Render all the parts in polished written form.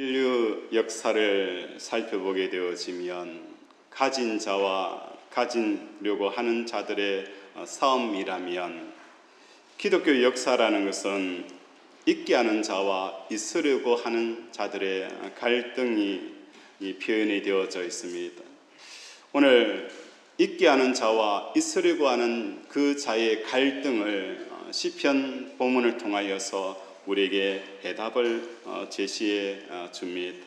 인류 역사를 살펴보게 되어지면 가진 자와 가지려고 하는 자들의 싸움이라면, 기독교 역사라는 것은 있게 하는 자와 있으려고 하는 자들의 갈등이 표현이 되어져 있습니다. 오늘 있게 하는 자와 있으려고 하는 그 자의 갈등을 시편 본문을 통하여서 우리에게 해답을 제시해 줍니다.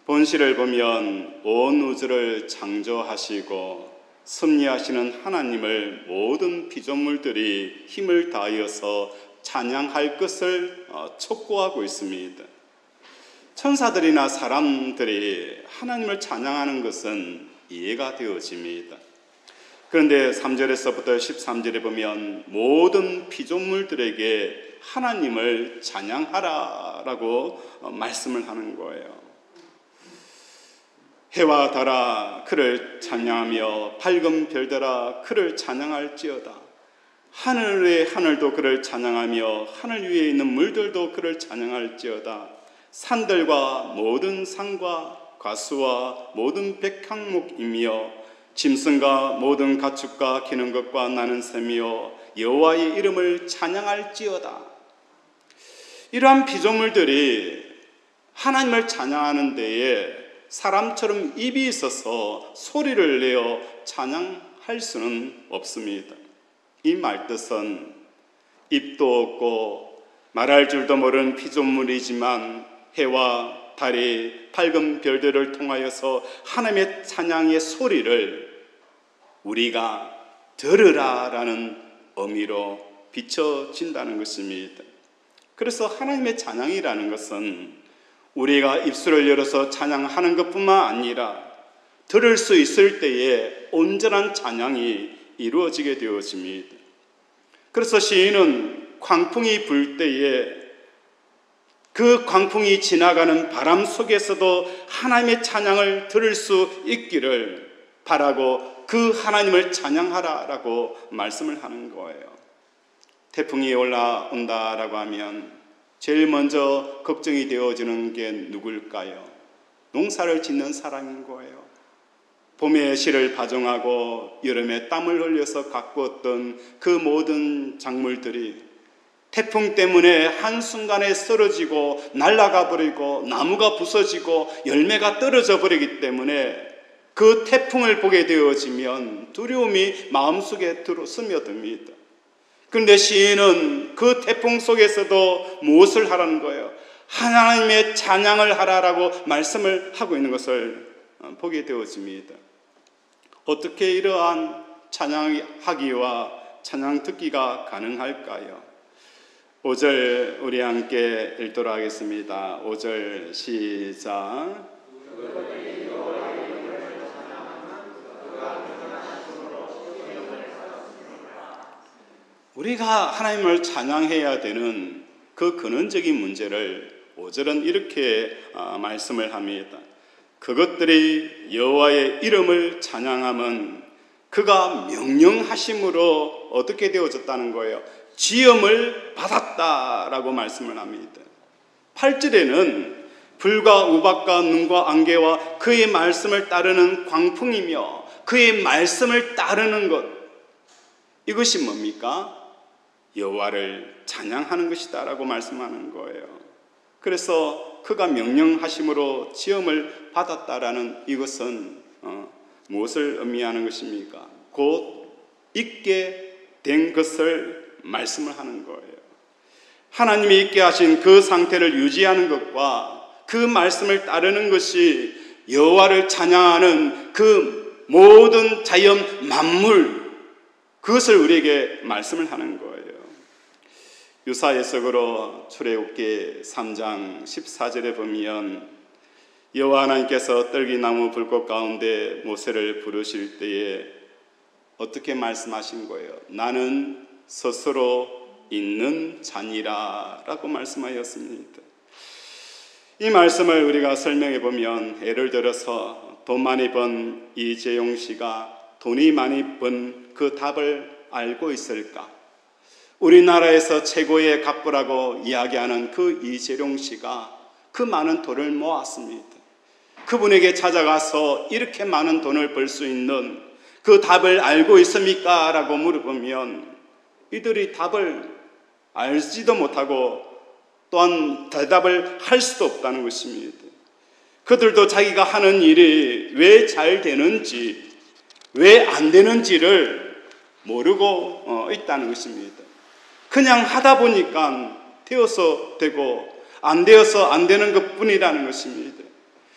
본시를 보면 온 우주를 창조하시고 섭리하시는 하나님을 모든 피조물들이 힘을 다하여서 찬양할 것을 촉구하고 있습니다. 천사들이나 사람들이 하나님을 찬양하는 것은 이해가 되어집니다. 그런데 3절에서부터 13절에 보면 모든 피조물들에게 하나님을 찬양하라라고 말씀을 하는 거예요. 해와 달아 그를 찬양하며 밝은 별들아 그를 찬양할지어다. 하늘의 하늘도 그를 찬양하며 하늘 위에 있는 물들도 그를 찬양할지어다. 산들과 모든 산과 과수와 모든 백항목이며 짐승과 모든 가축과 기는 것과 나는 샘이요 여호와의 이름을 찬양할지어다. 이러한 피조물들이 하나님을 찬양하는 데에 사람처럼 입이 있어서 소리를 내어 찬양할 수는 없습니다. 이 말뜻은 입도 없고 말할 줄도 모르는 피조물이지만 해와 달이 밝은 별들을 통하여서 하나님의 찬양의 소리를 우리가 들으라라는 의미로 비춰진다는 것입니다. 그래서 하나님의 찬양이라는 것은 우리가 입술을 열어서 찬양하는 것뿐만 아니라 들을 수 있을 때에 온전한 찬양이 이루어지게 되어집니다. 그래서 시인은 광풍이 불 때에 그 광풍이 지나가는 바람 속에서도 하나님의 찬양을 들을 수 있기를 바라고 그 하나님을 찬양하라라고 말씀을 하는 거예요. 태풍이 올라온다라고 하면 제일 먼저 걱정이 되어지는 게 누굴까요? 농사를 짓는 사람인 거예요. 봄에 씨를 파종하고 여름에 땀을 흘려서 가꾸었던 그 모든 작물들이 태풍 때문에 한순간에 쓰러지고 날아가 버리고 나무가 부서지고 열매가 떨어져 버리기 때문에 그 태풍을 보게 되어지면 두려움이 마음속에 스며듭니다. 그런데 시인은 그 태풍 속에서도 무엇을 하라는 거예요? 하나님의 찬양을 하라라고 말씀을 하고 있는 것을 보게 되어집니다. 어떻게 이러한 찬양하기와 찬양 듣기가 가능할까요? 5절 우리 함께 읽도록 하겠습니다. 5절 시작. 우리가 하나님을 찬양해야 되는 그 근원적인 문제를 5절은 이렇게 말씀을 합니다. 그것들이 여호와의 이름을 찬양함은 그가 명령하심으로 어떻게 되어졌다는 거예요? 지음을 받았다라고 말씀을 합니다. 8절에는 불과 우박과 눈과 안개와 그의 말씀을 따르는 광풍이며 그의 말씀을 따르는 것, 이것이 뭡니까? 여호와를 찬양하는 것이다 라고 말씀하는 거예요. 그래서 그가 명령하심으로 지음을 받았다라는 이것은 무엇을 의미하는 것입니까? 곧 있게 된 것을 말씀을 하는 거예요. 하나님이 있게 하신 그 상태를 유지하는 것과 그 말씀을 따르는 것이 여호와를 찬양하는 그 모든 자연 만물, 그것을 우리에게 말씀을 하는 거예요. 유사 해석으로 출애굽기 3장 14절에 보면 여호와 하나님께서 떨기나무 불꽃 가운데 모세를 부르실 때에 어떻게 말씀하신 거예요? 나는 스스로 있는 자니라 라고 말씀하였습니다. 이 말씀을 우리가 설명해 보면, 예를 들어서 돈 많이 번 이재용 씨가 돈이 많이 번 그 답을 알고 있을까? 우리나라에서 최고의 갑부라고 이야기하는 그 이재용 씨가 그 많은 돈을 모았습니다. 그분에게 찾아가서 이렇게 많은 돈을 벌 수 있는 그 답을 알고 있습니까? 라고 물어보면 이들이 답을 알지도 못하고 또한 대답을 할 수도 없다는 것입니다. 그들도 자기가 하는 일이 왜 잘 되는지, 왜 안 되는지를 모르고 있다는 것입니다. 그냥 하다 보니까 되어서 되고 안 되어서 안 되는 것뿐이라는 것입니다.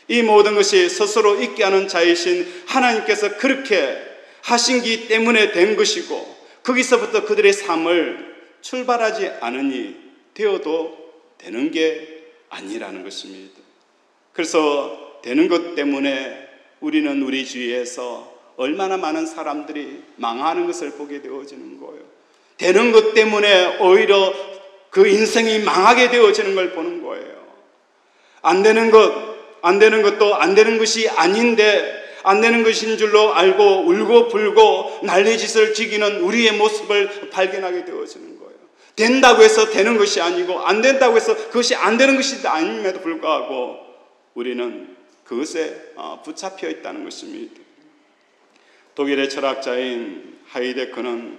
이 모든 것이 스스로 있게 하는 자이신 하나님께서 그렇게 하신기 때문에 된 것이고, 거기서부터 그들의 삶을 출발하지 않으니 되어도 되는 게 아니라는 것입니다. 그래서 되는 것 때문에 우리는 우리 주위에서 얼마나 많은 사람들이 망하는 것을 보게 되어지는 거예요. 되는 것 때문에 오히려 그 인생이 망하게 되어지는 걸 보는 거예요. 안 되는 것도 안 되는 것이 아닌데 안 되는 것인 줄로 알고 울고 불고 난리짓을 지기는 우리의 모습을 발견하게 되어지는 거예요. 된다고 해서 되는 것이 아니고 안 된다고 해서 그것이 안 되는 것이 아님에도 불구하고 우리는 그것에 붙잡혀 있다는 것입니다. 독일의 철학자인 하이데크는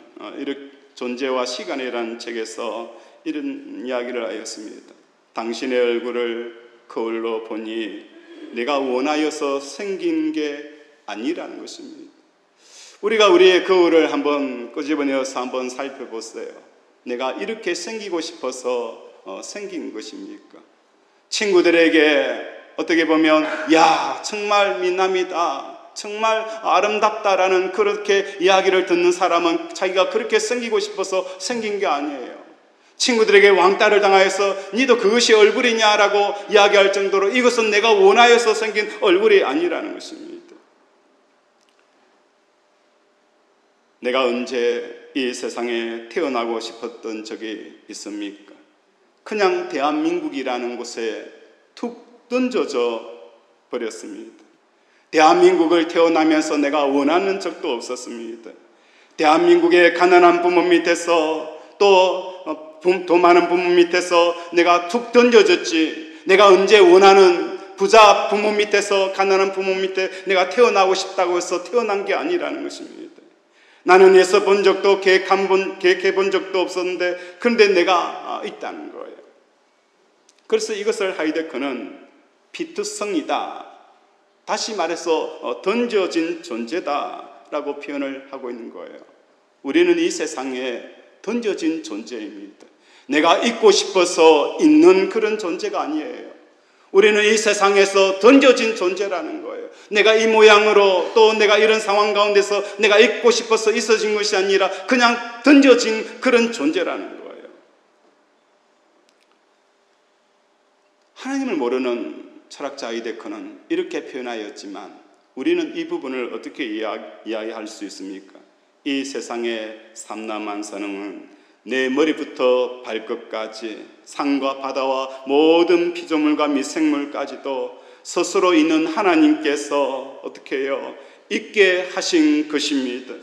존재와 시간이라는 책에서 이런 이야기를 하였습니다. 당신의 얼굴을 거울로 보니 내가 원하여서 생긴 게 아니라는 것입니다. 우리가 우리의 거울을 한번 끄집어내어서 한번 살펴보세요. 내가 이렇게 생기고 싶어서 생긴 것입니까? 친구들에게 어떻게 보면 야 정말 미남이다, 정말 아름답다라는 그렇게 이야기를 듣는 사람은 자기가 그렇게 생기고 싶어서 생긴 게 아니에요. 친구들에게 왕따를 당하여서 니도 그것이 얼굴이냐라고 이야기할 정도로 이것은 내가 원하여서 생긴 얼굴이 아니라는 것입니다. 내가 언제 이 세상에 태어나고 싶었던 적이 있습니까? 그냥 대한민국이라는 곳에 툭 던져져 버렸습니다. 대한민국을 태어나면서 내가 원하는 적도 없었습니다. 대한민국의 가난한 부모 밑에서 또 돈 많은 부모 밑에서 내가 툭 던져졌지, 내가 언제 원하는 부자 부모 밑에서 가난한 부모 밑에 내가 태어나고 싶다고 해서 태어난 게 아니라는 것입니다. 나는 예서 본 적도 계획해 본 적도 없었는데 그런데 내가 있다는 거예요. 그래서 이것을 하이데크는 피투성이다, 다시 말해서 던져진 존재다라고 표현을 하고 있는 거예요. 우리는 이 세상에 던져진 존재입니다. 내가 있고 싶어서 있는 그런 존재가 아니에요. 우리는 이 세상에서 던져진 존재라는 거예요. 내가 이 모양으로 또 내가 이런 상황 가운데서 내가 있고 싶어서 있어진 것이 아니라 그냥 던져진 그런 존재라는 거예요. 하나님을 모르는 철학자 하이데크는 이렇게 표현하였지만 우리는 이 부분을 어떻게 이야기할 수 있습니까? 이 세상의 삼라만사능은 내 머리부터 발끝까지 산과 바다와 모든 피조물과 미생물까지도 스스로 있는 하나님께서 어떻게 해요? 있게 하신 것입니다.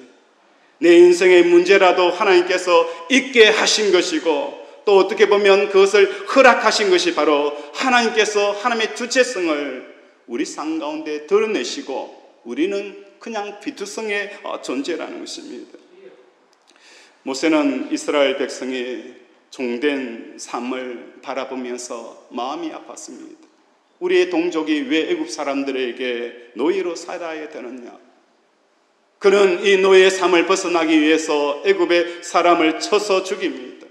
내 인생의 문제라도 하나님께서 있게 하신 것이고 또 어떻게 보면 그것을 허락하신 것이 바로 하나님께서 하나님의 주체성을 우리 삶 가운데 드러내시고 우리는 그냥 비투성의 존재라는 것입니다. 모세는 이스라엘 백성이 종된 삶을 바라보면서 마음이 아팠습니다. 우리의 동족이 왜 애굽 사람들에게 노예로 살아야 되느냐? 그는 이 노예의 삶을 벗어나기 위해서 애굽의 사람을 쳐서 죽입니다.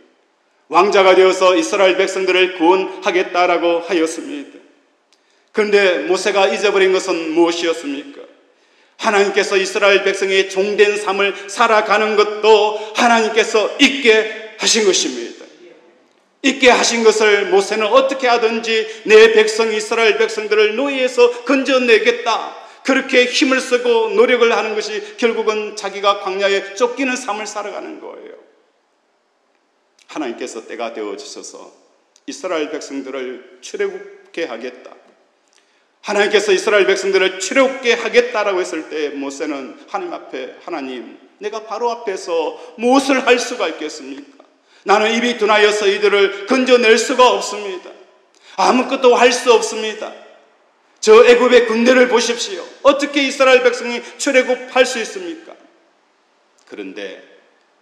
왕자가 되어서 이스라엘 백성들을 구원하겠다라고 하였습니다. 그런데 모세가 잊어버린 것은 무엇이었습니까? 하나님께서 이스라엘 백성의 종된 삶을 살아가는 것도 하나님께서 있게 하신 것입니다. 있게 하신 것을 모세는 어떻게 하든지 내 백성 이스라엘 백성들을 노예에서 건져내겠다, 그렇게 힘을 쓰고 노력을 하는 것이 결국은 자기가 광야에 쫓기는 삶을 살아가는 거예요. 하나님께서 때가 되어주셔서 이스라엘 백성들을 출애굽게 하겠다, 하나님께서 이스라엘 백성들을 출애굽게 하겠다라고 했을 때 모세는 하나님 앞에, 하나님, 내가 바로 앞에서 무엇을 할 수가 있겠습니까? 나는 입이 둔하여서 이들을 건져낼 수가 없습니다. 아무것도 할 수 없습니다. 저 애굽의 군대를 보십시오. 어떻게 이스라엘 백성이 출애굽할 수 있습니까? 그런데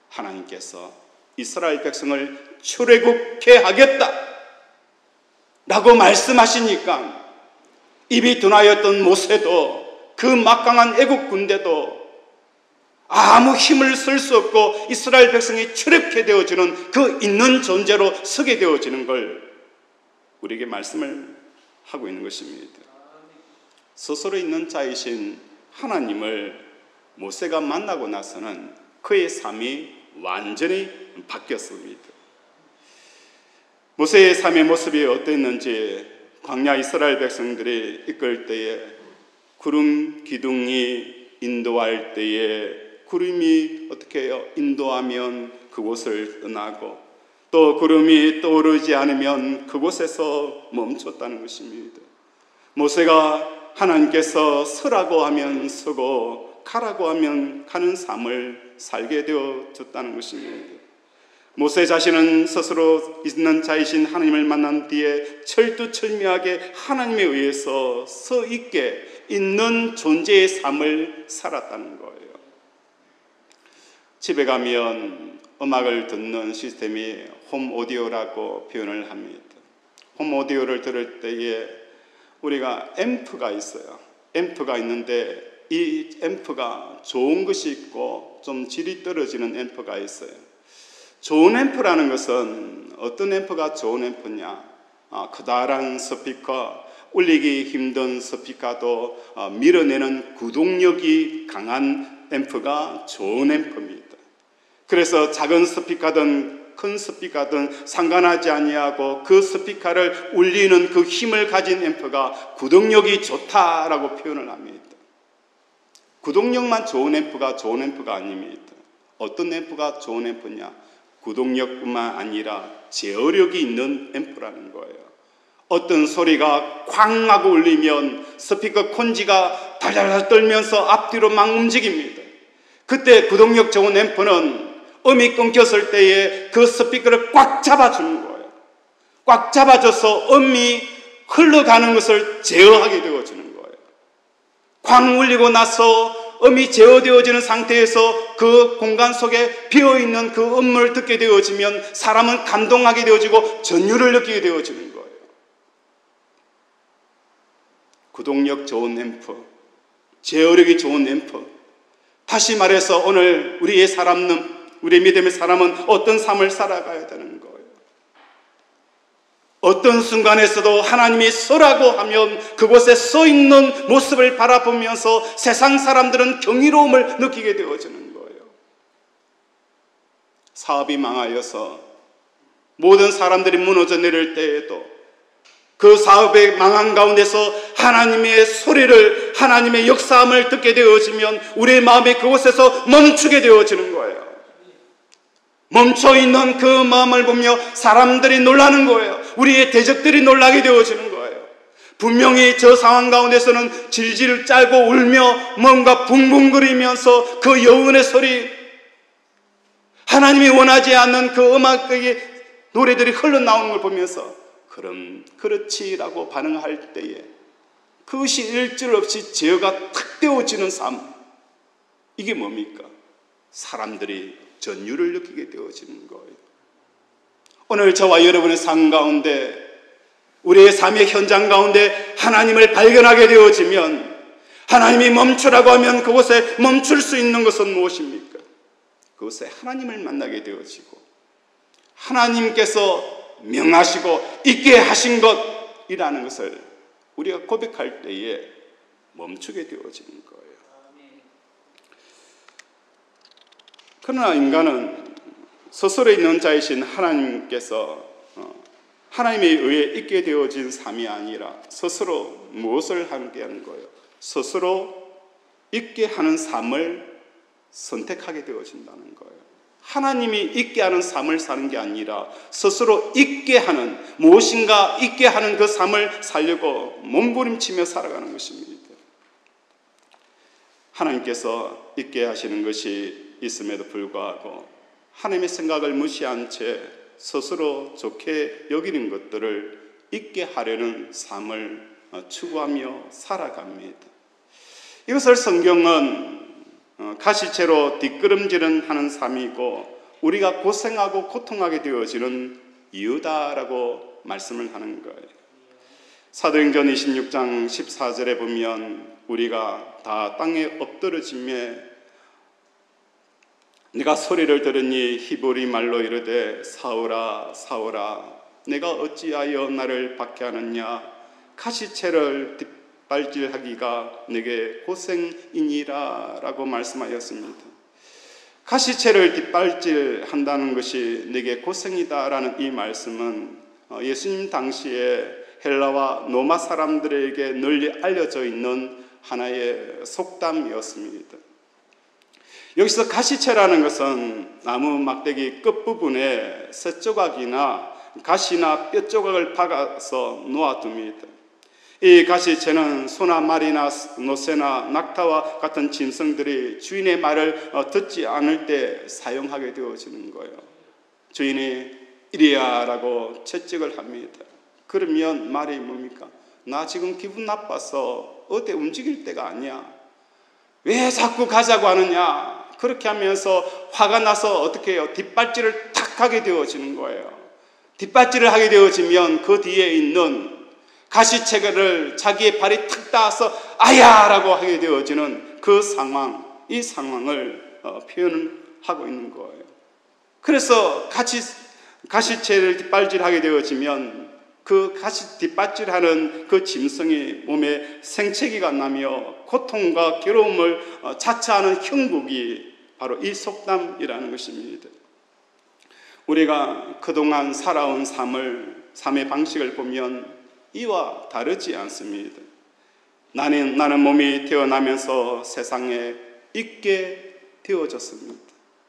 하나님께서 이스라엘 백성을 출애굽케 하겠다 라고 말씀하시니까 입이 둔하였던 모세도 그 막강한 애국 군대도 아무 힘을 쓸 수 없고 이스라엘 백성이 출애굽게 되어지는 그 있는 존재로 서게 되어지는 걸 우리에게 말씀을 하고 있는 것입니다. 스스로 있는 자이신 하나님을 모세가 만나고 나서는 그의 삶이 완전히 바뀌었습니다. 모세의 삶의 모습이 어땠는지 광야 이스라엘 백성들이 이끌 때에 구름 기둥이 인도할 때에 구름이 어떻게 해요? 인도하면 그곳을 떠나고 또 구름이 떠오르지 않으면 그곳에서 멈췄다는 것입니다. 모세가 하나님께서 서라고 하면 서고 가라고 하면 가는 삶을 살게 되어졌다는 것입니다. 모세 자신은 스스로 있는 자이신 하나님을 만난 뒤에 철두철미하게 하나님에 의해서 서 있게 있는 존재의 삶을 살았다는 거예요. 집에 가면 음악을 듣는 시스템이 홈 오디오라고 표현을 합니다. 홈 오디오를 들을 때에 우리가 앰프가 있어요. 앰프가 있는데 이 앰프가 좋은 것이 있고 좀 질이 떨어지는 앰프가 있어요. 좋은 앰프라는 것은 어떤 앰프가 좋은 앰프냐? 커다란 스피커, 울리기 힘든 스피커도 밀어내는 구동력이 강한 앰프가 좋은 앰프입니다. 그래서 작은 스피커든 큰 스피커든 상관하지 아니하고 그 스피커를 울리는 그 힘을 가진 앰프가 구동력이 좋다라고 표현을 합니다. 구동력만 좋은 앰프가 좋은 앰프가 아닙니다. 어떤 앰프가 좋은 앰프냐? 구동력뿐만 아니라 제어력이 있는 앰프라는 거예요. 어떤 소리가 쾅 하고 울리면 스피커 콘지가 달달달 떨면서 앞뒤로 막 움직입니다. 그때 구동력 좋은 앰프는 음이 끊겼을 때에 그 스피커를 꽉 잡아주는 거예요. 꽉 잡아줘서 음이 흘러가는 것을 제어하게 되어지는 거예요. 쾅 울리고 나서 음이 제어되어지는 상태에서 그 공간 속에 비어있는 그 음을 듣게 되어지면 사람은 감동하게 되어지고 전율을 느끼게 되어지는 거예요. 구동력 좋은 앰프, 제어력이 좋은 앰프. 다시 말해서 오늘 우리의 우리 믿음의 사람은 어떤 삶을 살아가야 되는 거예요. 어떤 순간에서도 하나님이 서라고 하면 그곳에 서 있는 모습을 바라보면서 세상 사람들은 경이로움을 느끼게 되어지는 거예요. 사업이 망하여서 모든 사람들이 무너져 내릴 때에도 그 사업의 망한 가운데서 하나님의 소리를, 하나님의 역사함을 듣게 되어지면 우리의 마음이 그곳에서 멈추게 되어지는 거예요. 멈춰있는 그 마음을 보며 사람들이 놀라는 거예요. 우리의 대적들이 놀라게 되어지는 거예요. 분명히 저 상황 가운데서는 질질 짜고 울며 뭔가 붕붕거리면서 그 여운의 소리, 하나님이 원하지 않는 그 음악의 노래들이 흘러나오는 걸 보면서 그럼 그렇지라고 반응할 때에 그것이 일절 없이 제어가 탁 되어지는 삶, 이게 뭡니까? 사람들이 전율을 느끼게 되어지는 거예요. 오늘 저와 여러분의 삶 가운데, 우리의 삶의 현장 가운데 하나님을 발견하게 되어지면, 하나님이 멈추라고 하면 그곳에 멈출 수 있는 것은 무엇입니까? 그곳에 하나님을 만나게 되어지고 하나님께서 명하시고 있게 하신 것이라는 것을 우리가 고백할 때에 멈추게 되어지는 거예요. 그러나 인간은 스스로 있는 자이신 하나님께서 하나님에 의해 있게 되어진 삶이 아니라 스스로 무엇을 하게 하는 거예요? 스스로 있게 하는 삶을 선택하게 되어진다는 거예요. 하나님이 있게 하는 삶을 사는 게 아니라 스스로 있게 하는, 무엇인가 있게 하는 그 삶을 살려고 몸부림치며 살아가는 것입니다. 하나님께서 있게 하시는 것이 있음에도 불구하고 하나님의 생각을 무시한 채 스스로 좋게 여기는 것들을 있게 하려는 삶을 추구하며 살아갑니다. 이것을 성경은 가시채로 뒷걸음질은 하는 삶이고 우리가 고생하고 고통하게 되어지는 이유다라고 말씀을 하는 거예요. 사도행전 26장 14절에 보면 우리가 다 땅에 엎드러지며 네가 소리를 들으니 히브리 말로 이르되 사울아 사울아 내가 어찌하여 나를 박해하느냐 가시채를 뒷발질하기가 내게 고생이니라 라고 말씀하였습니다. 가시채를 뒷발질한다는 것이 내게 고생이다 라는 이 말씀은 예수님 당시에 헬라와 로마 사람들에게 널리 알려져 있는 하나의 속담이었습니다. 여기서 가시채라는 것은 나무 막대기 끝부분에 쇠조각이나 가시나 뼈조각을 박아서 놓아둡니다. 이 가시채는 소나 말이나 노새나 낙타와 같은 짐승들이 주인의 말을 듣지 않을 때 사용하게 되어지는 거예요. 주인이 이리야 라고 채찍을 합니다. 그러면 말이 뭡니까? 나 지금 기분 나빠서 어디 움직일 때가 아니야. 왜 자꾸 가자고 하느냐? 그렇게 하면서 화가 나서 어떻게 해요? 뒷발질을 탁 하게 되어지는 거예요. 뒷발질을 하게 되어지면 그 뒤에 있는 가시채를 자기의 발이 탁 닿아서 아야! 라고 하게 되어지는 그 상황, 이 상황을 표현하고 있는 거예요. 그래서 가시채를 뒷발질하게 되어지면 그 뒷발질하는 그 짐승이 몸에 생채기가 나며 고통과 괴로움을 자처하는 형국이 바로 이 속담이라는 것입니다. 우리가 그동안 살아온 삶의 방식을 보면 이와 다르지 않습니다. 나는 몸이 태어나면서 세상에 있게 되어졌습니다.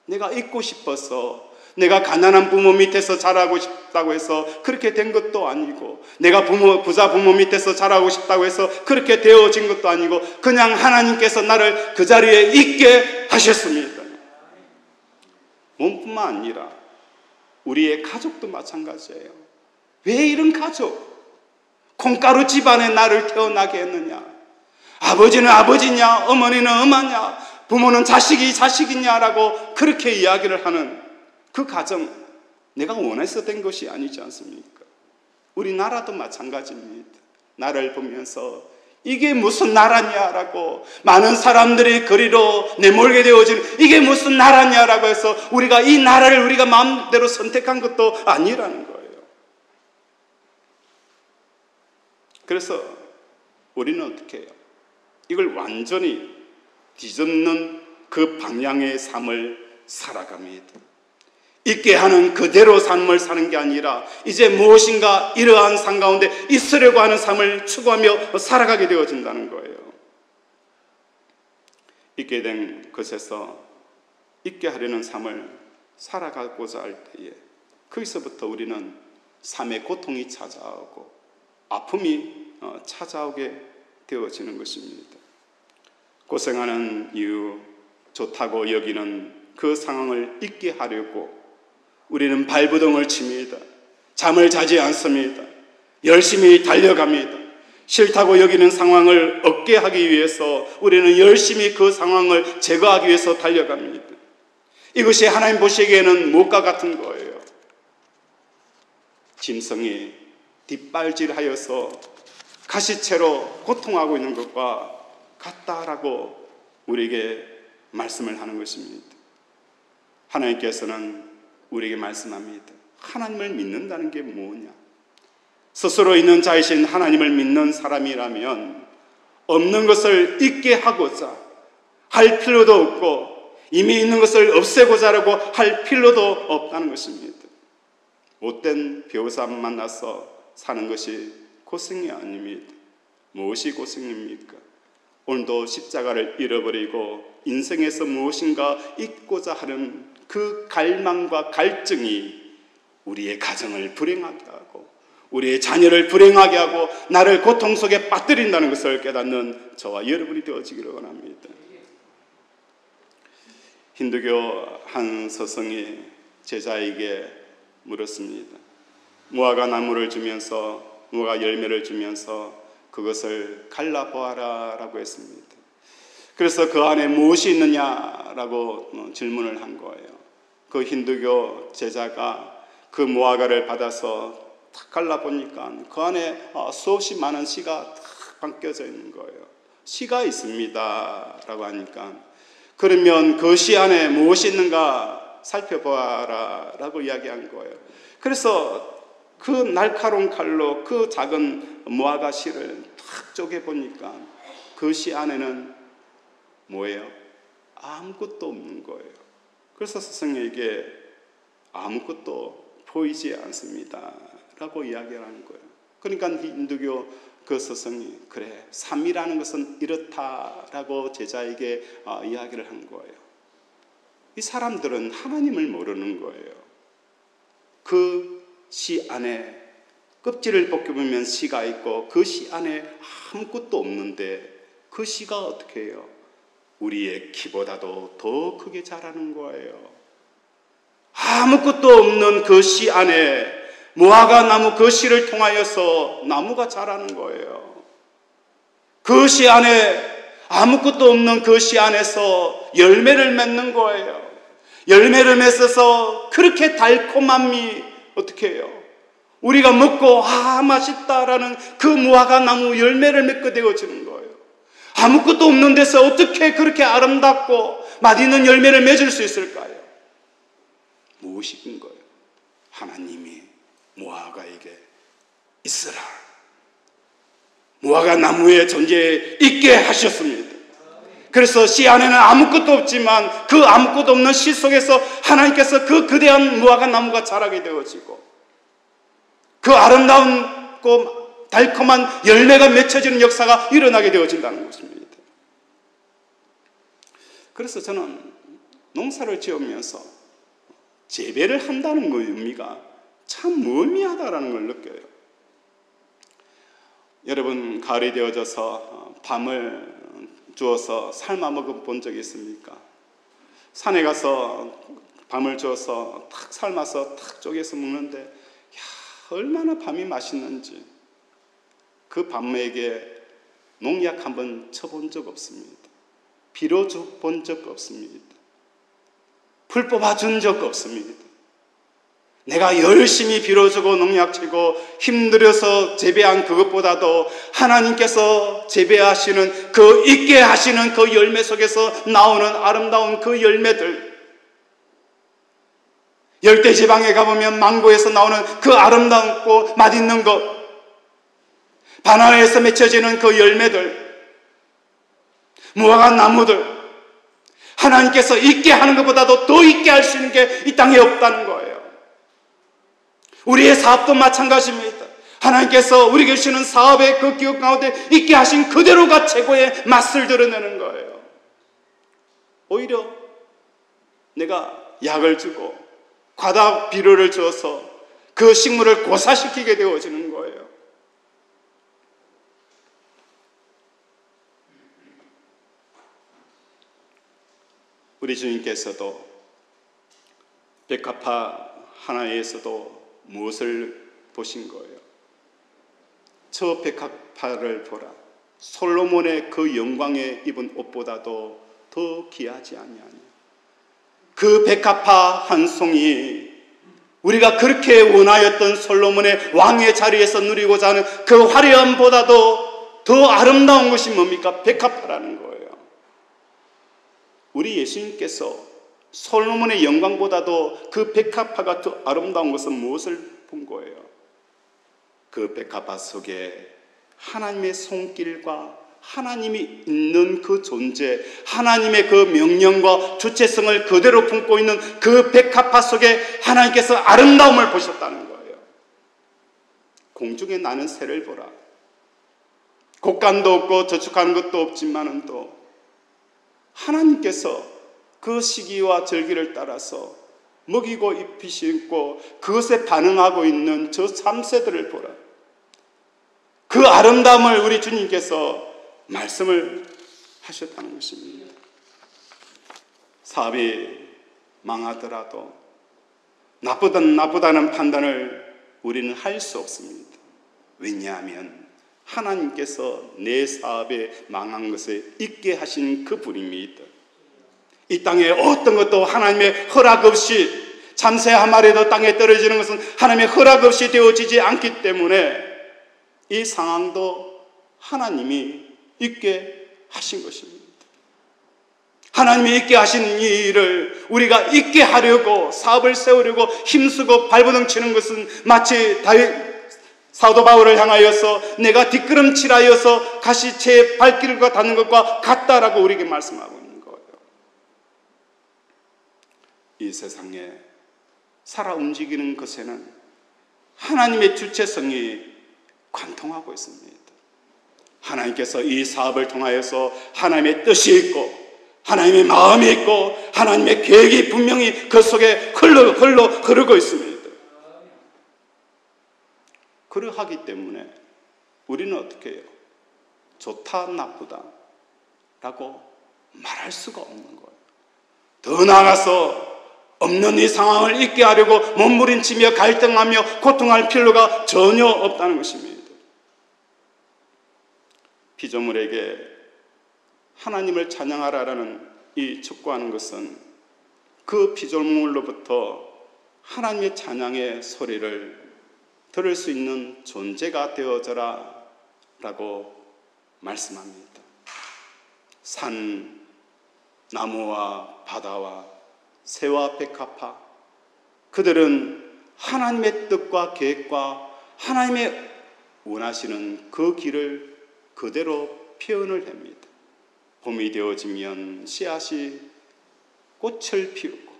내가 있고 싶어서 내가 가난한 부모 밑에서 자라고 싶다고 해서 그렇게 된 것도 아니고 내가 부자 부모 밑에서 자라고 싶다고 해서 그렇게 되어진 것도 아니고 그냥 하나님께서 나를 그 자리에 있게 하셨습니다. 몸뿐만 아니라 우리의 가족도 마찬가지예요. 왜 이런 가족? 콩가루 집안에 나를 태어나게 했느냐? 아버지는 아버지냐? 어머니는 엄마냐? 부모는 자식이냐라고 그렇게 이야기를 하는 그 가정, 내가 원해서 된 것이 아니지 않습니까? 우리나라도 마찬가지입니다. 나를 보면서 이게 무슨 나라냐라고 많은 사람들이 그리로 내몰게 되어지는 이게 무슨 나라냐라고 해서 우리가 이 나라를 우리가 마음대로 선택한 것도 아니라는 거예요. 그래서 우리는 어떻게 해요? 이걸 완전히 뒤집는 그 방향의 삶을 살아갑니다. 있게 하는 그대로 삶을 사는 게 아니라 이제 무엇인가 이러한 삶 가운데 있으려고 하는 삶을 추구하며 살아가게 되어진다는 거예요. 있게 된 것에서 있게 하려는 삶을 살아가고자 할 때에 거기서부터 우리는 삶의 고통이 찾아오고 아픔이 찾아오게 되어지는 것입니다. 고생하는 이유, 좋다고 여기는 그 상황을 잊게 하려고 우리는 발버둥을 칩니다. 잠을 자지 않습니다. 열심히 달려갑니다. 싫다고 여기는 상황을 얻게 하기 위해서 우리는 열심히 그 상황을 제거하기 위해서 달려갑니다. 이것이 하나님 보시기에는 무엇과 같은 거예요? 짐승이 뒷발질하여서 가시채로 고통하고 있는 것과 같다라고 우리에게 말씀을 하는 것입니다. 하나님께서는 우리에게 말씀합니다. 하나님을 믿는다는 게 뭐냐? 스스로 있는 자이신 하나님을 믿는 사람이라면 없는 것을 있게 하고자 할 필요도 없고 이미 있는 것을 없애고자 하고 할 필요도 없다는 것입니다. 못된 배우사 만나서 사는 것이 고생이 아닙니다. 무엇이 고생입니까? 오늘도 십자가를 잃어버리고 인생에서 무엇인가 잊고자 하는 그 갈망과 갈증이 우리의 가정을 불행하게 하고 우리의 자녀를 불행하게 하고 나를 고통 속에 빠뜨린다는 것을 깨닫는 저와 여러분이 되어지기를 원합니다. 힌두교 한 스승이 제자에게 물었습니다. 무화과 나무를 주면서 무화과 열매를 주면서 그것을 갈라보아라 라고 했습니다. 그래서 그 안에 무엇이 있느냐라고 질문을 한 거예요. 그 힌두교 제자가 그 무화과를 받아서 탁 갈라보니까 그 안에 수없이 많은 씨가 탁 방겨져 있는 거예요. 씨가 있습니다 라고 하니까, 그러면 그 씨 안에 무엇이 있는가 살펴보아라 라고 이야기한 거예요. 그래서 그 날카로운 칼로 그 작은 무화과 씨를 탁 쪼개보니까 그 씨 안에는 뭐예요? 아무것도 없는 거예요. 그래서 스승에게 아무것도 보이지 않습니다 라고 이야기를 하는 거예요. 그러니까 힌두교 그 스승이 그래, 삼이라는 것은 이렇다라고 제자에게 이야기를 한 거예요. 이 사람들은 하나님을 모르는 거예요. 그 씨 안에 껍질을 벗겨보면 씨가 있고 그 씨 안에 아무것도 없는데 그 씨가 어떻게 해요? 우리의 키보다도 더 크게 자라는 거예요. 아무것도 없는 그 씨 안에 무화과 나무 그 씨를 통하여서 나무가 자라는 거예요. 그 씨 안에 아무것도 없는 그 씨 안에서 열매를 맺는 거예요. 열매를 맺어서 그렇게 달콤함이 어떻게 해요? 우리가 먹고 맛있다라는 그 무화과 나무 열매를 맺게 되어지는 거예요. 아무것도 없는 데서 어떻게 그렇게 아름답고 맛있는 열매를 맺을 수 있을까요? 무엇인 거예요? 하나님이 무화과에게 있으라, 무화과 나무의 존재에 있게 하셨습니다. 그래서 씨 안에는 아무것도 없지만 그 아무것도 없는 씨 속에서 하나님께서 그 거대한 무화과 나무가 자라게 되어지고 그 아름다운 달콤한 열매가 맺혀지는 역사가 일어나게 되어진다는 것입니다. 그래서 저는 농사를 지으면서 재배를 한다는 그 의미가 참 무의미하다는 걸 느껴요. 여러분, 가을이 되어져서 밤을 주어서 삶아 먹어본 적이 있습니까? 산에 가서 밤을 주어서 탁 삶아서 탁 쪼개서 먹는데 얼마나 밤이 맛있는지. 그 밤에게 농약 한번 쳐본 적 없습니다. 비료 본 적 없습니다. 풀 뽑아준 적 없습니다. 내가 열심히 비료주고 농약치고 힘들어서 재배한 그것보다도 하나님께서 재배하시는 그 있게 하시는 그 열매 속에서 나오는 아름다운 그 열매들, 열대지방에 가보면 망고에서 나오는 그 아름답고 맛있는 것, 바나나에서 맺혀지는 그 열매들, 무화과 나무들, 하나님께서 있게 하는 것보다도 더 있게 할 수 있는 게 이 땅에 없다는 거예요. 우리의 사업도 마찬가지입니다. 하나님께서 우리에게 주시는 사업의 그 기업 가운데 있게 하신 그대로가 최고의 맛을 드러내는 거예요. 오히려 내가 약을 주고 과다 비료를 줘서 그 식물을 고사시키게 되어지는 거예요. 우리 주님께서도 백합화 하나에서도 무엇을 보신 거예요? 저 백합화를 보라. 솔로몬의 그 영광에 입은 옷보다도 더 귀하지 아니하냐. 그 백합화 한 송이, 우리가 그렇게 원하였던 솔로몬의 왕의 자리에서 누리고자 하는 그 화려함보다도 더 아름다운 것이 뭡니까? 백합화라는 거예요. 우리 예수님께서 솔로몬의 영광보다도 그 백합화가 더 아름다운 것은 무엇을 본 거예요? 그 백합화 속에 하나님의 손길과 하나님이 있는 그 존재, 하나님의 그 명령과 주체성을 그대로 품고 있는 그 백합화 속에 하나님께서 아름다움을 보셨다는 거예요. 공중에 나는 새를 보라. 곡간도 없고 저축하는 것도 없지만은 또 하나님께서 그 시기와 절기를 따라서 먹이고 입히시고 그것에 반응하고 있는 저 참새들을 보라. 그 아름다움을 우리 주님께서 말씀을 하셨다는 것입니다. 사업이 망하더라도 나쁘다는 판단을 우리는 할 수 없습니다. 왜냐하면 하나님께서 내 사업에 망한 것을 잊게 하신 그 분입니다. 이 땅에 어떤 것도 하나님의 허락 없이, 참새 한 마리도 땅에 떨어지는 것은 하나님의 허락 없이 되어지지 않기 때문에 이 상황도 하나님이 있게 하신 것입니다. 하나님이 있게 하신 이 일을 우리가 있게 하려고 사업을 세우려고 힘쓰고 발버둥 치는 것은 마치 사도 바울을 향하여서 내가 뒷걸음질하여서 가시채에 발길과 닿는 것과 같다라고 우리에게 말씀하고 있는 거예요. 이 세상에 살아 움직이는 것에는 하나님의 주체성이 관통하고 있습니다. 하나님께서 이 사업을 통하여서 하나님의 뜻이 있고 하나님의 마음이 있고 하나님의 계획이 분명히 그 속에 흐르고 있습니다. 그러하기 때문에 우리는 어떻게 해요? 좋다 나쁘다 라고 말할 수가 없는 거예요. 더 나아가서 없는 이 상황을 잊게 하려고 몸부림치며 갈등하며 고통할 필요가 전혀 없다는 것입니다. 피조물에게 하나님을 찬양하라라는 이 촉구하는 것은 그 피조물로부터 하나님의 찬양의 소리를 들을 수 있는 존재가 되어져라 라고 말씀합니다. 산, 나무와 바다와 새와 백합화, 그들은 하나님의 뜻과 계획과 하나님의 원하시는 그 길을 그대로 표현을 합니다. 봄이 되어지면 씨앗이 꽃을 피우고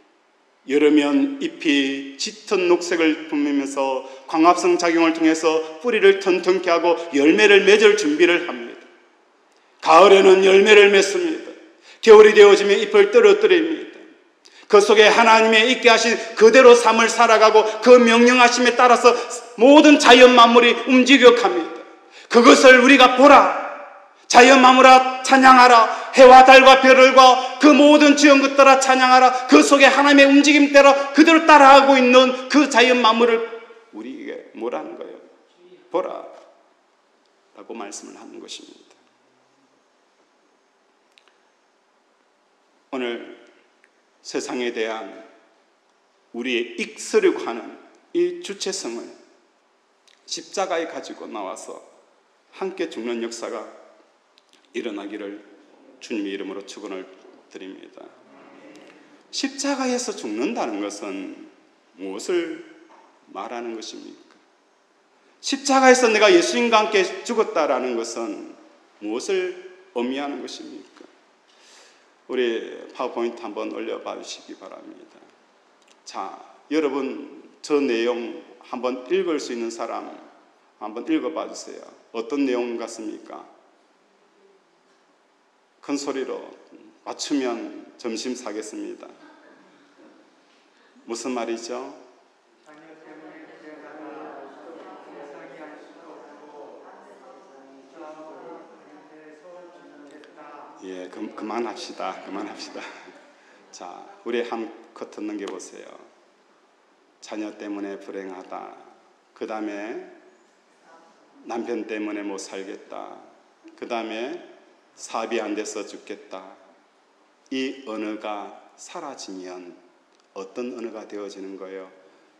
여름이면 잎이 짙은 녹색을 뿜으면서 광합성 작용을 통해서 뿌리를 튼튼케 하고 열매를 맺을 준비를 합니다. 가을에는 열매를 맺습니다. 겨울이 되어지면 잎을 떨어뜨립니다. 그 속에 하나님의 있게 하신 그대로 삶을 살아가고 그 명령하심에 따라서 모든 자연 만물이 움직여갑니다. 그것을 우리가 보라, 자연 만물아 찬양하라, 해와 달과 별과 그 모든 지은 것들아 찬양하라. 그 속에 하나님의 움직임대로 그대로 따라하고 있는 그 자연 만물을 우리에게 뭐라는 거예요? 보라 라고 말씀을 하는 것입니다. 오늘 세상에 대한 우리의 익스려고 하는 이 주체성을 십자가에 가지고 나와서 함께 죽는 역사가 일어나기를 주님의 이름으로 축원을 드립니다. 십자가에서 죽는다는 것은 무엇을 말하는 것입니까? 십자가에서 내가 예수님과 함께 죽었다라는 것은 무엇을 의미하는 것입니까? 우리 파워포인트 한번 올려봐 주시기 바랍니다. 자, 여러분 저 내용 한번 읽을 수 있는 사람 한번 읽어봐 주세요. 어떤 내용 같습니까? 큰 소리로 맞추면 점심 사겠습니다. 무슨 말이죠? 예, 그만합시다. 자, 우리 한 커튼 넘겨보세요. 자녀 때문에 불행하다. 그 다음에 남편 때문에 못 살겠다. 그 다음에 사업이 안 돼서 죽겠다. 이 언어가 사라지면 어떤 언어가 되어지는 거예요?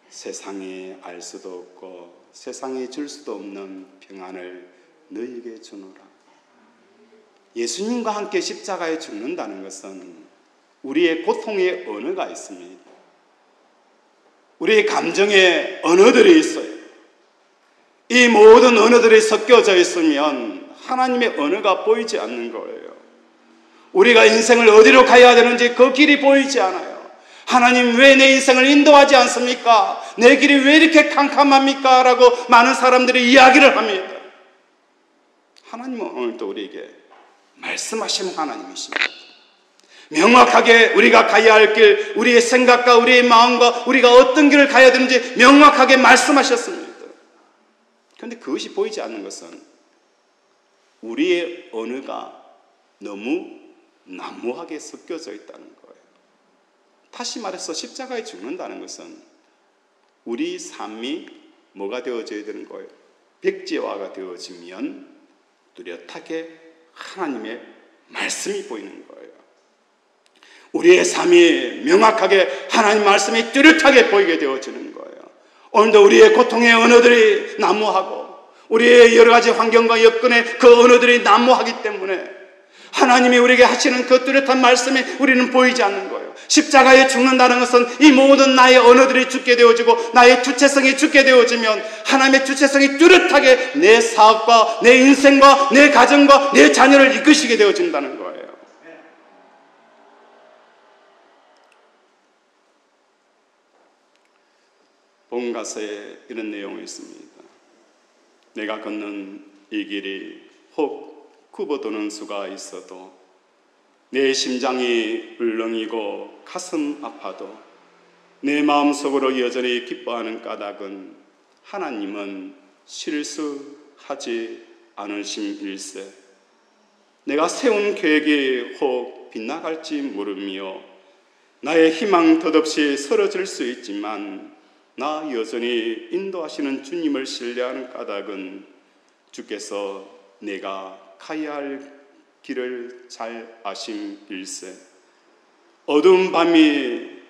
세상이 알 수도 없고 세상이 줄 수도 없는 평안을 너희에게 주노라. 예수님과 함께 십자가에 죽는다는 것은 우리의 고통의 언어가 있습니다. 우리의 감정의 언어들이 있어요. 이 모든 언어들이 섞여져 있으면 하나님의 언어가 보이지 않는 거예요. 우리가 인생을 어디로 가야 되는지 그 길이 보이지 않아요. 하나님 왜 내 인생을 인도하지 않습니까? 내 길이 왜 이렇게 캄캄합니까? 라고 많은 사람들이 이야기를 합니다. 하나님은 오늘도 우리에게 말씀하신 하나님이십니다. 명확하게 우리가 가야 할 길, 우리의 생각과 우리의 마음과 우리가 어떤 길을 가야 되는지 명확하게 말씀하셨습니다. 그런데 그것이 보이지 않는 것은 우리의 언어가 너무 난무하게 섞여져 있다는 거예요. 다시 말해서 십자가에 죽는다는 것은 우리 삶이 뭐가 되어져야 되는 거예요? 백제화가 되어지면 뚜렷하게 하나님의 말씀이 보이는 거예요. 우리의 삶이 명확하게 하나님 말씀이 뚜렷하게 보이게 되어지는 거예요. 오늘도 우리의 고통의 언어들이 난무하고 우리의 여러 가지 환경과 여건의 그 언어들이 난무하기 때문에 하나님이 우리에게 하시는 그 뚜렷한 말씀이 우리는 보이지 않는 거예요. 십자가에 죽는다는 것은 이 모든 나의 언어들이 죽게 되어지고 나의 주체성이 죽게 되어지면 하나님의 주체성이 뚜렷하게 내 사업과 내 인생과 내 가정과 내 자녀를 이끄시게 되어진다는 거예요. 본 가사에 이런 내용이 있습니다. 내가 걷는 이 길이 혹 굽어도는 수가 있어도 내 심장이 울렁이고 가슴 아파도 내 마음속으로 여전히 기뻐하는 까닭은 하나님은 실수하지 않으심일세. 내가 세운 계획이 혹 빗나갈지 모르며 나의 희망 덧없이 쓰러질 수 있지만 나 여전히 인도하시는 주님을 신뢰하는 까닭은 주께서 내가 가야 할 길을 잘 아심일세. 어두운 밤이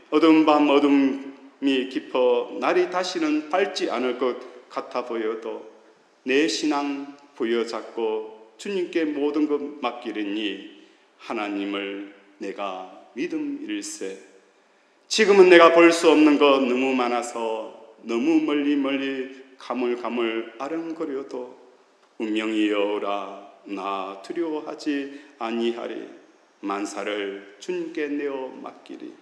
깊어 날이 다시는 밝지 않을 것 같아 보여도 내 신앙 부여잡고 주님께 모든 것 맡기리니 하나님을 내가 믿음일세. 지금은 내가 볼 수 없는 것 너무 많아서 너무 멀리 가물가물 아른거려도 운명이여 오라 나 두려워하지 아니하리. 만사를 주님께 내어 맡기리.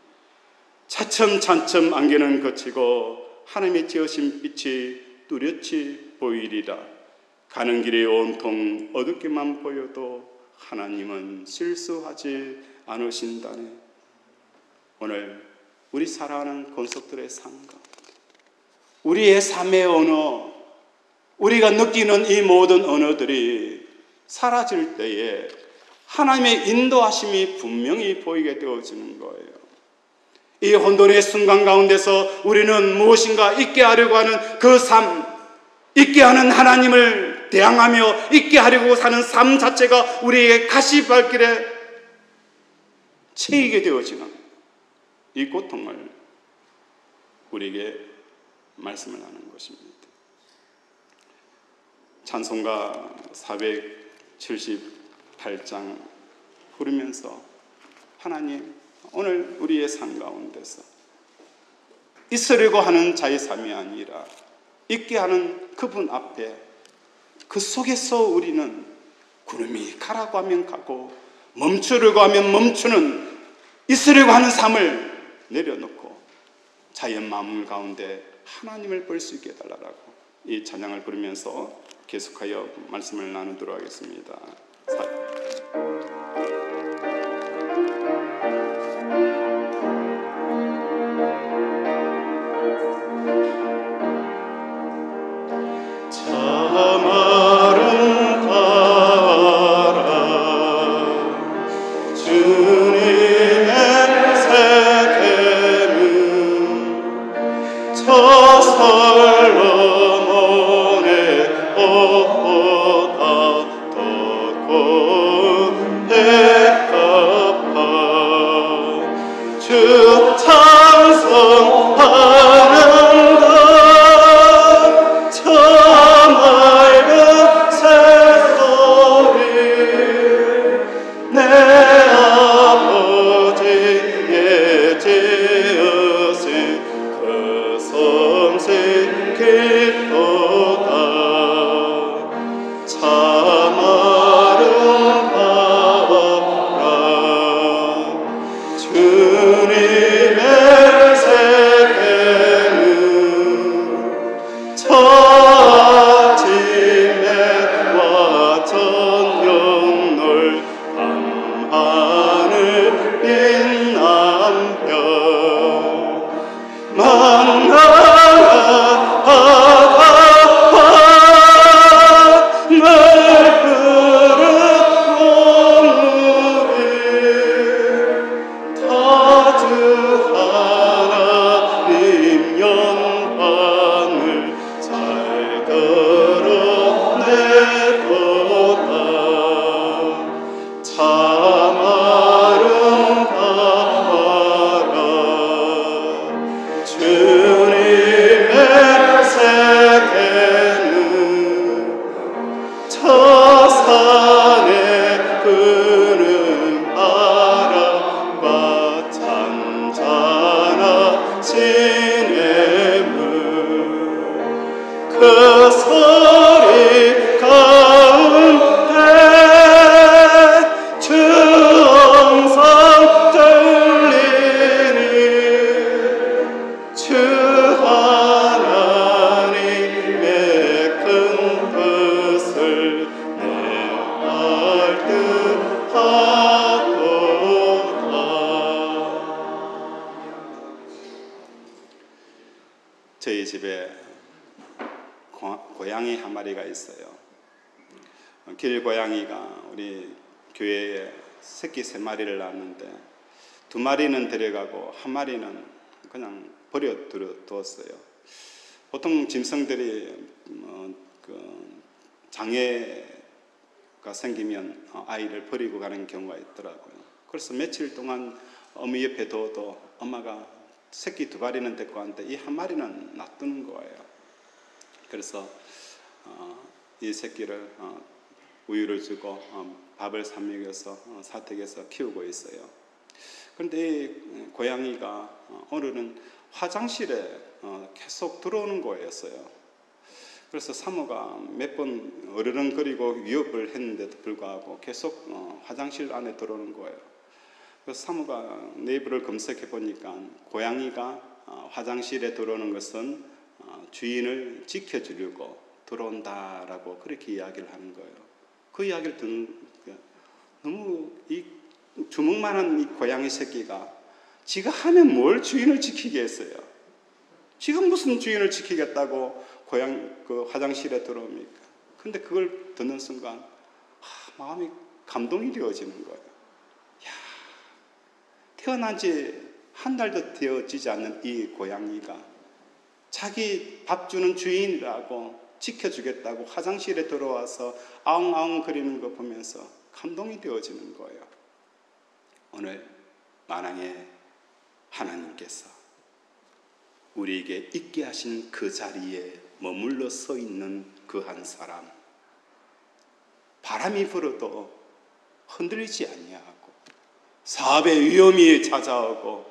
차츰 안개는 거치고 하나님의 지으신 빛이 뚜렷이 보이리라. 가는 길이 온통 어둡게만 보여도 하나님은 실수하지 않으신다네. 오늘 우리 살아가는 권속들의 삶 가운데 우리의 삶의 언어, 우리가 느끼는 이 모든 언어들이 사라질 때에 하나님의 인도하심이 분명히 보이게 되어지는 거예요. 이 혼돈의 순간 가운데서 우리는 무엇인가 있게 하려고 하는 그 삶, 있게 하는 하나님을 대항하며 있게 하려고 사는 삶 자체가 우리에게 가시밭길에 채이게 되어지는 이 고통을 우리에게 말씀을 하는 것입니다. 찬송가 478장 부르면서 하나님 오늘 우리의 삶 가운데서 있으려고 하는 자의 삶이 아니라 있게 하는 그분 앞에 그 속에서 우리는 구름이 가라고 하면 가고 멈추려고 하면 멈추는 있으려고 하는 삶을 내려놓고 자연 만물 가운데 하나님을 볼 수 있게 해달라고 이 찬양을 부르면서 계속하여 말씀을 나누도록 하겠습니다. 하나님 영광을 잘 걸어 집에 고양이 한 마리가 있어요. 길고양이가 우리 교회에 새끼 3마리를 낳았는데 2마리는 데려가고 1마리는 그냥 버려 두었어요. 보통 짐승들이 장애가 생기면 아이를 버리고 가는 경우가 있더라고요. 그래서 며칠 동안 어미 옆에 둬도 엄마가 새끼 2마리는 데리고 왔는데 이 1마리는 놔두는 거예요. 그래서 이 새끼를 우유를 주고 밥을 사 먹여서 사택에서 키우고 있어요. 그런데 이 고양이가 오늘은 화장실에 계속 들어오는 거였어요. 그래서 사모가 몇 번 어르렁거리고 위협을 했는데도 불구하고 계속 화장실 안에 들어오는 거예요. 그래서 사모가 네이버를 검색해 보니까 고양이가 화장실에 들어오는 것은 주인을 지켜주려고 들어온다라고 그렇게 이야기를 하는 거예요. 그 이야기를 듣는 너무 이 주먹만한 이 고양이 새끼가 지가 하면 뭘 주인을 지키겠어요? 지가 무슨 주인을 지키겠다고 그 화장실에 들어옵니까? 근데 그걸 듣는 순간 마음이 감동이 되어지는 거예요. 야, 태어난 지 한 달도 되어지지 않는 이 고양이가 자기 밥 주는 주인이라고 지켜주겠다고 화장실에 들어와서 아웅아웅 거리는 거 보면서 감동이 되어지는 거예요. 오늘 만왕의 하나님께서 우리에게 있게 하신 그 자리에 머물러 서 있는 그 한 사람, 바람이 불어도 흔들리지 아니하고 사업의 위험이 찾아오고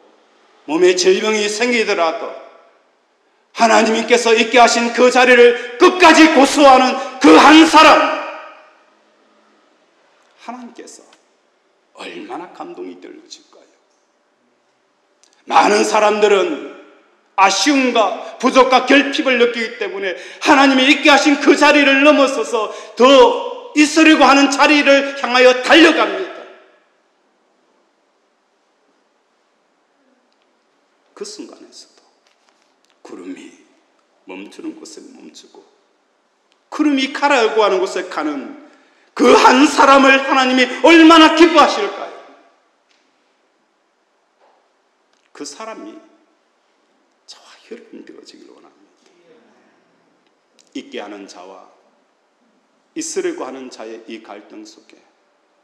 몸에 질병이 생기더라도 하나님께서 있게 하신 그 자리를 끝까지 고수하는 그 한 사람, 하나님께서 얼마나 감동이 들어질까요? 많은 사람들은 아쉬움과 부족과 결핍을 느끼기 때문에 하나님이 있게 하신 그 자리를 넘어서서 더 있으려고 하는 자리를 향하여 달려갑니다. 그 순간에서도 구름이 멈추는 곳에 멈추고 구름이 가라고 하는 곳에 가는 그 한 사람을 하나님이 얼마나 기뻐하실까요? 그 사람이 저와 여러분 되어지기를 원합니다. 있게 하는 자와 있으려고 하는 자의 이 갈등 속에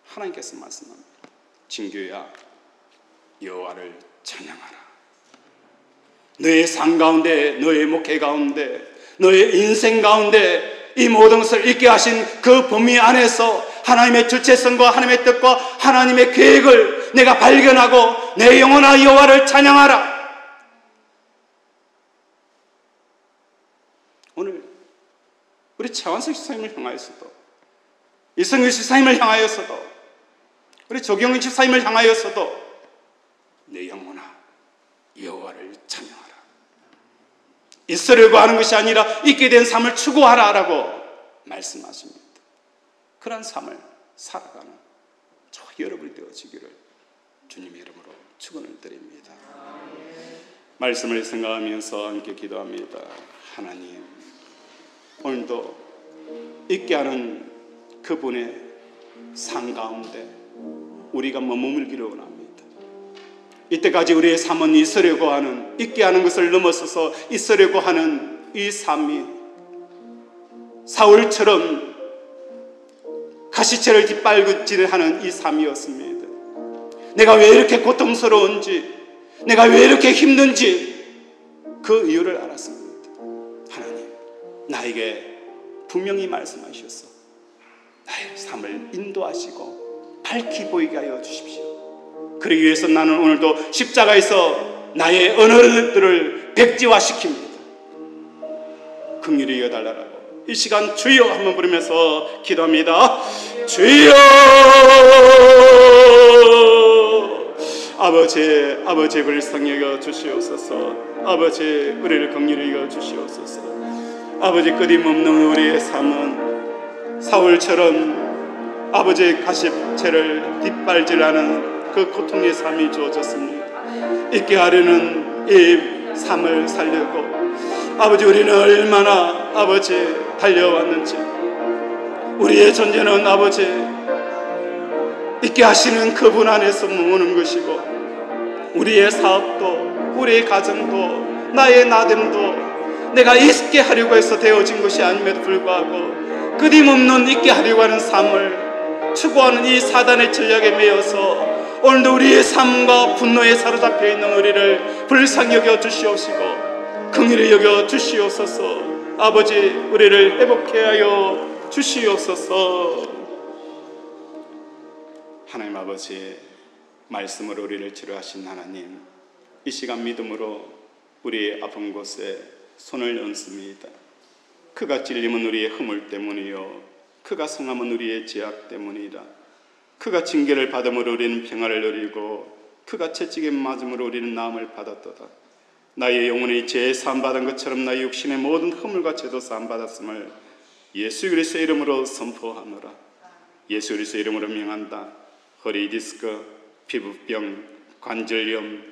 하나님께서 말씀합니다. 친구야, 여호와를 찬양하라. 너의 삶 가운데, 너의 목회 가운데, 너의 인생 가운데 이 모든 것을 있게 하신 그 범위 안에서 하나님의 주체성과 하나님의 뜻과 하나님의 계획을 내가 발견하고 내 영혼아 여호와를 찬양하라. 오늘 우리 최완석 집사님을 향하여서도, 이성규 집사님을 향하여서도, 우리 조경인 집사님을 향하여서도 내 영혼아 여호와를 찬양하라. 있으려고 하는 것이 아니라 있게 된 삶을 추구하라라고 말씀하십니다. 그런 삶을 살아가는 저와 여러분이 되어지기를 주님의 이름으로 축원을 드립니다. 말씀을 생각하면서 함께 기도합니다. 하나님, 오늘도 있게 하는 그분의 삶 가운데 우리가 머물기를 원합니다. 이때까지 우리의 삶은 있으려고 하는, 있게 하는 것을 넘어서서 있으려고 하는 이 삶이 사울처럼 가시채를 뒷발질하는 이 삶이었습니다. 내가 왜 이렇게 고통스러운지, 내가 왜 이렇게 힘든지 그 이유를 알았습니다. 하나님, 나에게 분명히 말씀하셔서 나의 삶을 인도하시고 밝히 보이게 하여 주십시오. 그러기 위해서 나는 오늘도 십자가에서 나의 언어들을 백지화시킵니다. 긍휼히 여달라라고 이 시간 주여 한번 부르면서 기도합니다. 주여, 아버지, 아버지 불쌍히 여겨 주시옵소서. 아버지 우리를 긍휼히 여겨 주시옵소서. 아버지 끊임없는 우리의 삶은 사울처럼 아버지의 가시채를 뒷발질하는 그 고통의 삶이 주어졌습니다. 있게 하려는 이 삶을 살려고 아버지, 우리는 얼마나 아버지 달려왔는지, 우리의 존재는 아버지 있게 하시는 그분 안에서 머무는 것이고, 우리의 사업도, 우리의 가정도, 나의 나됨도 내가 있게 하려고 해서 되어진 것이 아님에도 불구하고 끊임없는 있게 하려고 하는 삶을 추구하는 이 사단의 전략에 매여서 오늘도 우리의 삶과 분노에 사로잡혀 있는 우리를 불쌍히 여겨 주시옵시고 긍휼히 여겨 주시옵소서. 아버지, 우리를 회복해 하여 주시옵소서. 하나님 아버지, 말씀으로 우리를 치료하신 하나님, 이 시간 믿음으로 우리의 아픈 곳에 손을 얹습니다. 그가 찔림은 우리의 허물 때문이요, 그가 상함은 우리의 죄악 때문이라. 그가 징계를 받음으로 우리는 평화를 누리고, 그가 채찍에 맞음으로 우리는 나음을 받았도다. 나의 영혼이 죄에 사함받은 것처럼 나의 육신의 모든 허물과 죄도 사함받았음을 예수 그리스도의 이름으로 선포하노라. 예수 그리스도의 이름으로 명한다. 허리 디스크, 피부병, 관절염,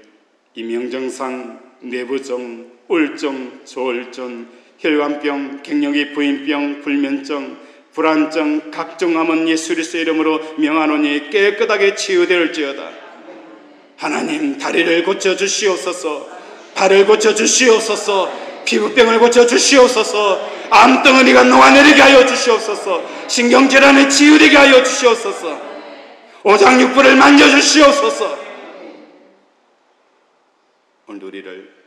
이명정상, 내부종, 우울증, 조울증, 혈관병, 갱년기 부인병, 불면증, 불안증, 각종 암은 예수 그리스도의 이름으로 명하노니 깨끗하게 치유될지어다. 하나님, 다리를 고쳐주시옵소서, 발을 고쳐주시옵소서, 피부병을 고쳐주시옵소서, 암덩어리가 녹아내리게 하여 주시옵소서, 신경질환에 치유되게 하여 주시옵소서, 오장육부를 만져주시옵소서. 오늘 우리를